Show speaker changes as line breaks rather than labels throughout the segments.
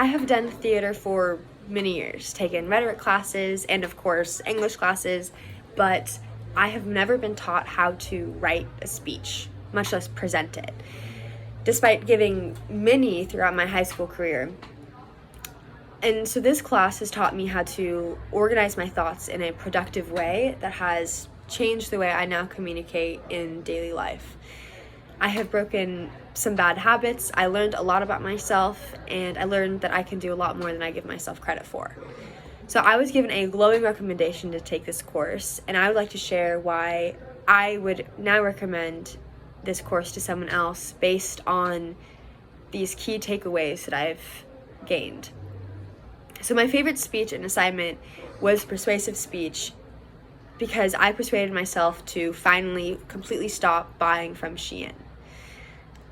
I have done theater for many years, taken rhetoric classes and of course English classes, but I have never been taught how to write a speech, much less present it, despite giving many throughout my high school career. And so this class has taught me how to organize my thoughts in a productive way that has changed the way I now communicate in daily life. I have broken some bad habits, I learned a lot about myself, and I learned that I can do a lot more than I give myself credit for. So I was given a glowing recommendation to take this course, and I would like to share why I would now recommend this course to someone else based on these key takeaways that I've gained. So my favorite speech and assignment was persuasive speech because I persuaded myself to finally completely stop buying from Shein.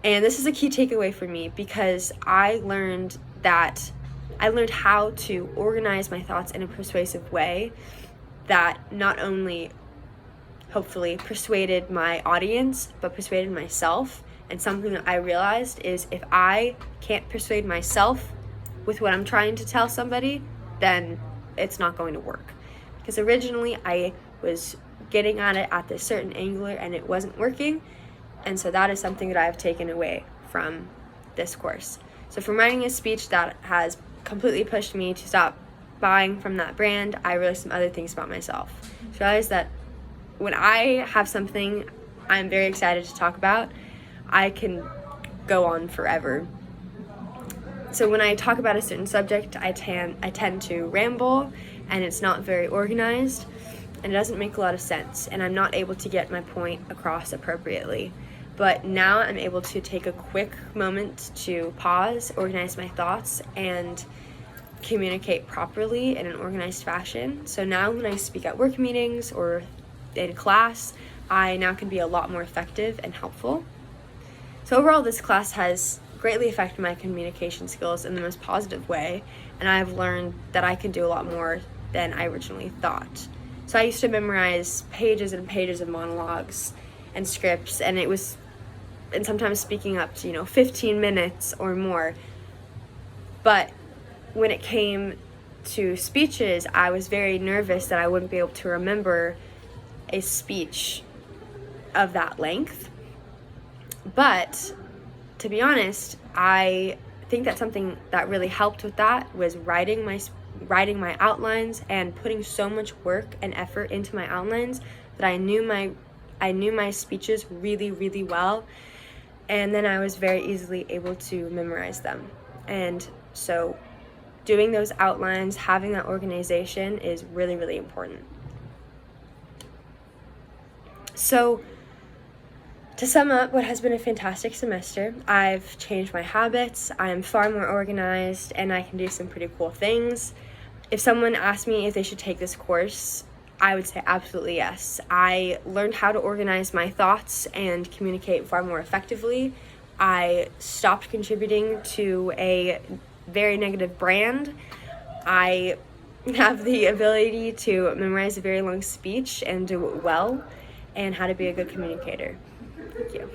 And this is a key takeaway for me because I learned how to organize my thoughts in a persuasive way that not only hopefully persuaded my audience, but persuaded myself. And something that I realized is if I can't persuade myself with what I'm trying to tell somebody, then it's not going to work. Because originally I was getting at it at this certain angle and it wasn't working. And so that is something that I've taken away from this course. So from writing a speech that has completely pushed me to stop buying from that brand, I realized some other things about myself. So I realized that when I have something I'm very excited to talk about, I can go on forever. So when I talk about a certain subject, I tend to ramble, and it's not very organized, and it doesn't make a lot of sense, and I'm not able to get my point across appropriately. But now I'm able to take a quick moment to pause, organize my thoughts, and communicate properly in an organized fashion. So now when I speak at work meetings or in class, I now can be a lot more effective and helpful. So overall, this class has greatly affected my communication skills in the most positive way, and I've learned that I can do a lot more than I originally thought. So I used to memorize pages and pages of monologues and scripts, and sometimes speaking up to 15 minutes or more. But when it came to speeches, I was very nervous that I wouldn't be able to remember a speech of that length. But to be honest, I think that something that really helped with that was writing my outlines and putting so much work and effort into my outlines that I knew my speeches really, really well, and then I was very easily able to memorize them. And so doing those outlines, having that organization is really, really important. So to sum up what has been a fantastic semester, I've changed my habits, I am far more organized, and I can do some pretty cool things. If someone asked me if they should take this course, I would say absolutely yes. I learned how to organize my thoughts and communicate far more effectively. I stopped contributing to a very negative brand. I have the ability to memorize a very long speech and do it well, and how to be a good communicator. Thank you.